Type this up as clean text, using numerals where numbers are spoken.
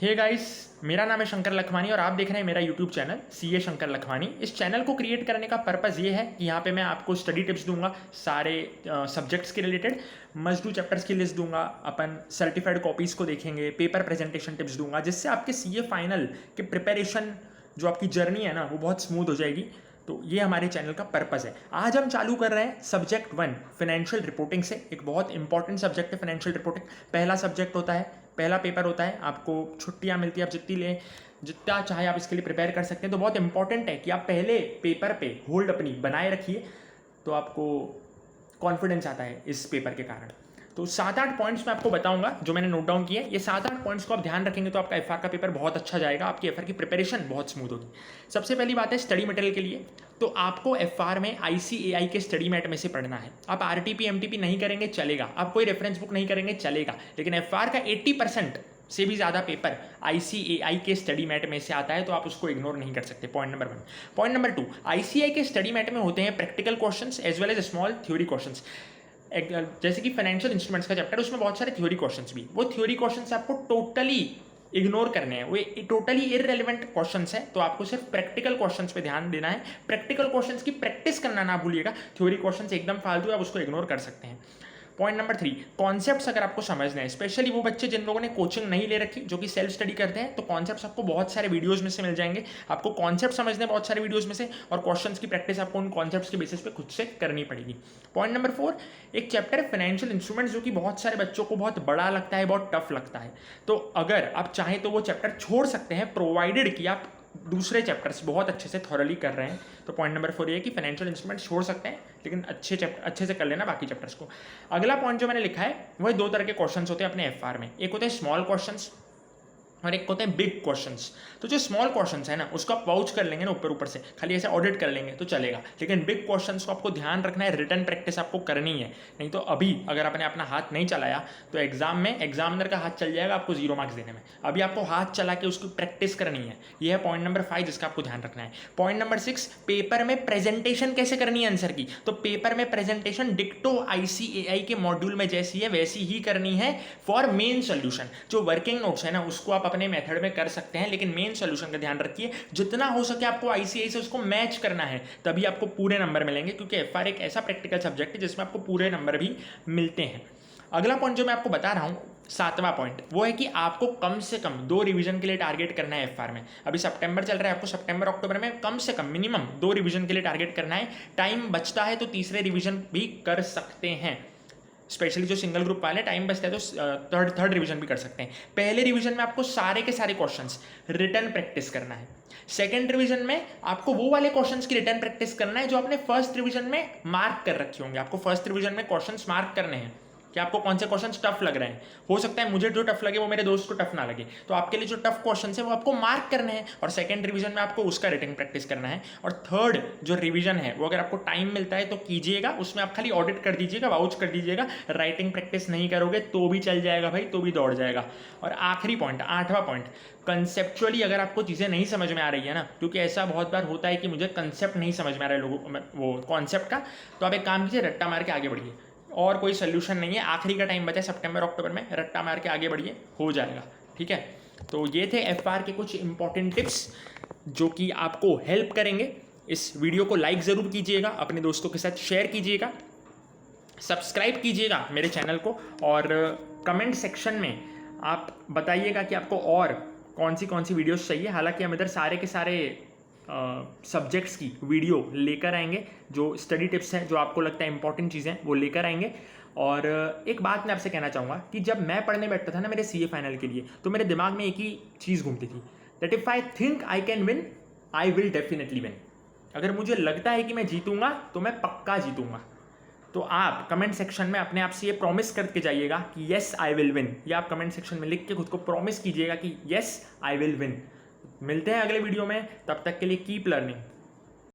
Hey guys, मेरा नाम है शंकर लखमानी और आप देख रहे हैं मेरा YouTube channel CA Shankar Lakhmani. इस चैनल को क्रिएट करने का पर्पज़ ये है कि यहाँ पे मैं आपको स्टडी टिप्स दूंगा, सारे सब्जेक्ट्स के रिलेटेड मस्ट डू चैप्टर्स की लिस्ट दूंगा, अपन सर्टिफाइड कॉपीज़ को देखेंगे, पेपर प्रेजेंटेशन टिप्स दूंगा, जिससे आपके सीए फाइनल के प्रिपरेशन जो आपकी जर्नी है ना वो बहुत स्मूथ हो जाएगी। तो ये हमारे चैनल का पर्पज़ है। आज हम चालू कर रहे हैं सब्जेक्ट 1 फाइनेंशियल रिपोर्टिंग से। एक बहुत इंपॉर्टेंट सब्जेक्ट है फाइनेंशियल रिपोर्टिंग। पहला सब्जेक्ट होता है, पहला पेपर होता है, आपको छुट्टियां मिलती है, आप जितनी लें, जितना चाहे आप इसके लिए प्रिपेयर कर सकते हैं। तो बहुत इंपॉर्टेंट है कि आप पहले पेपर पे होल्ड अपनी बनाए रखिए, तो आपको कॉन्फिडेंस आता है इस पेपर के कारण। तो 7-8 पॉइंट्स मैं आपको बताऊंगा जो मैंने नोट डाउन किए। ये 7-8 पॉइंट्स को आप ध्यान रखेंगे तो आपका एफआर का पेपर बहुत अच्छा जाएगा, आपकी एफआर की प्रिपरेशन बहुत स्मूथ होगी। सबसे पहली बात है स्टडी मटेरियल के लिए। तो आपको एफआर में आईसीएआई के स्टडी मैट में से पढ़ना है। आप आरटीपी एमटीपी नहीं करेंगे चलेगा, आप कोई रेफरेंस बुक नहीं करेंगे चलेगा, लेकिन एफआर का 80% से भी ज़्यादा पेपर आईसीएआई के स्टडी मैट में से आता है, तो आप उसको इग्नोर नहीं कर सकते। Point number 1। Point number 2, ICAI के स्टडी मैट में होते हैं practical questions as well as small theory questions. जैसे कि फाइनेंशियल इंस्ट्रूमेंट्स का चैप्टर, उसमें बहुत सारे थ्योरी क्वेश्चंस भी, वो थ्योरी क्वेश्चंस आपको टोटली इग्नोर करने हैं, वो टोटली इररेलेवेंट क्वेश्चंस हैं। तो आपको सिर्फ प्रैक्टिकल क्वेश्चंस पे ध्यान देना है, प्रैक्टिकल क्वेश्चंस की प्रैक्टिस करना ना भूलिएगा। थ्योरी क्वेश्चंस एकदम फालतू है, आप उसको इग्नोर कर सकते हैं। पॉइंट नंबर 3, कॉन्सेप्ट्स अगर आपको समझना है, स्पेशली वो बच्चे जिन लोगों ने कोचिंग नहीं ले रखी, जो कि सेल्फ स्टडी करते हैं, तो कॉन्सेप्ट्स आपको बहुत सारे वीडियोस में से मिल जाएंगे। आपको कॉन्सेप्ट समझने बहुत सारे वीडियोस में से, और क्वेश्चंस की प्रैक्टिस आपको उन कॉन्सेप्ट्स के बेसिस पे खुद से करनी पड़ेगी। पॉइंट नंबर 4, एक चैप्टर है फाइनेंशियल इंस्ट्रूमेंट्स, जो कि बहुत सारे बच्चों को बहुत बड़ा लगता है, बहुत टफ लगता है। तो अगर आप चाहें तो वो चैप्टर छोड़ सकते हैं, प्रोवाइडेड कि आप दूसरे चैप्टर्स बहुत अच्छे से थॉरली कर रहे हैं। तो पॉइंट नंबर 4 ये है कि फाइनेंशियल इंस्ट्रूमेंट्स छोड़ सकते हैं, लेकिन अच्छे से कर लेना बाकी चैप्टर्स को। अगला पॉइंट जो मैंने लिखा है वो 2 तरह के क्वेश्चंस होते हैं अपने एफआर में। एक होते हैं स्मॉल क्वेश्चंस और एक होते हैं बिग क्वेश्चंस। तो जो स्मॉल क्वेश्चंस है ना, उसको आप वाउच कर लेंगे ना ऊपर से, खाली ऐसे ऑडिट कर लेंगे तो चलेगा, लेकिन बिग क्वेश्चंस को आपको ध्यान रखना है, रिटन प्रैक्टिस आपको करनी है। नहीं तो अभी अगर आपने अपना हाथ नहीं चलाया तो एग्जाम में एग्जामिनर का हाथ चल जाएगा आपको 0 मार्क्स देने में। अभी आपको हाथ चला के उसकी प्रैक्टिस करनी है। यह है पॉइंट नंबर 5 जिसका आपको ध्यान रखना है। पॉइंट नंबर 6, पेपर में प्रेजेंटेशन कैसे करनी है आंसर की। तो पेपर में प्रेजेंटेशन डिक्टो आईसीएआई के मॉड्यूल में जैसी है वैसी ही करनी है फॉर मेन सोल्यूशन। जो वर्किंग नोट्स है ना उसको आप अपने मेथड में कर सकते हैं, लेकिन मेन सॉल्यूशन का ध्यान रखिए, जितना हो सके आपको आईसीआई से उसको मैच करना है, तभी आपको पूरे नंबर मिलेंगे, क्योंकि एफआर एक ऐसा प्रैक्टिकल सब्जेक्ट है जिसमें आपको पूरे नंबर भी मिलते हैं। अगला पॉइंट जो मैं आपको बता रहा हूं, 7वां पॉइंट, वो है कि आपको कम से कम 2 रिवीजन के लिए टारगेट करना है एफआर में। अभी सितंबर चल रहा है, आपको सितंबर अक्टूबर में कम से कम मिनिमम 2 रिवीजन के लिए टारगेट करना है। टाइम बचता है तो तीसरे रिवीजन भी कर सकते हैं, स्पेशली जो सिंगल ग्रुप वाले, टाइम बचता है तो थर्ड रिवीजन भी कर सकते हैं। पहले रिवीजन में आपको सारे के सारे क्वेश्चंस रिटर्न प्रैक्टिस करना है। सेकंड रिवीजन में आपको वो वाले क्वेश्चंस की रिटर्न प्रैक्टिस करना है जो आपने फर्स्ट रिवीजन में मार्क कर रखे होंगे। आपको फर्स्ट रिवीजन में क्वेश्चंस मार्क करने हैं कि आपको कौन से क्वेश्चंस टफ लग रहे हैं। हो सकता है मुझे जो टफ लगे वो मेरे दोस्त को टफ ना लगे, तो आपके लिए जो टफ क्वेश्चंस है वो आपको मार्क करने हैं, और सेकंड रिवीजन में आपको उसका रिटन प्रैक्टिस करना है। और थर्ड जो रिवीजन है वो अगर आपको टाइम मिलता है तो कीजिएगा, उसमें आप खाली ऑडिट कर दीजिएगा, वाउच कर दीजिएगा, राइटिंग प्रैक्टिस नहीं करोगे तो भी चल जाएगा भाई, तो भी दौड़ जाएगा। और आखिरी पॉइंट, 8वां पॉइंट, कंसेप्चुअली अगर आपको चीज़ें नहीं समझ में आ रही है ना, क्योंकि ऐसा बहुत बार होता है कि मुझे कंसेप्ट नहीं समझ में आ रहा है लोगों वो कॉन्सेप्ट का, तो आप एक काम कीजिए, रट्टा मार के आगे बढ़िए, और कोई सोल्यूशन नहीं है। आखिरी का टाइम बचा सितंबर अक्टूबर में, रट्टा मार के आगे बढ़िए, हो जाएगा, ठीक है। तो ये थे एफआर के कुछ इंपॉर्टेंट टिप्स जो कि आपको हेल्प करेंगे। इस वीडियो को लाइक ज़रूर कीजिएगा, अपने दोस्तों के साथ शेयर कीजिएगा, सब्सक्राइब कीजिएगा मेरे चैनल को, और कमेंट सेक्शन में आप बताइएगा कि आपको और कौन सी वीडियोस चाहिए। हालांकि हम इधर सारे के सारे सब्जेक्ट्स की वीडियो लेकर आएंगे, जो स्टडी टिप्स हैं, जो आपको लगता है इंपॉर्टेंट चीज़ें, वो लेकर आएंगे। और एक बात मैं आपसे कहना चाहूँगा कि जब मैं पढ़ने बैठता था ना मेरे सीए फाइनल के लिए, तो मेरे दिमाग में एक ही चीज़ घूमती थी, that if I think I can win, I will definitely win. अगर मुझे लगता है कि मैं जीतूंगा तो मैं पक्का जीतूंगा। तो आप कमेंट सेक्शन में अपने आप से ये प्रॉमिस करके जाइएगा कि येस आई विल विन, या आप कमेंट सेक्शन में लिख के खुद को प्रॉमिस कीजिएगा कि येस आई विल विन। मिलते हैं अगले वीडियो में, तब तक के लिए कीप लर्निंग।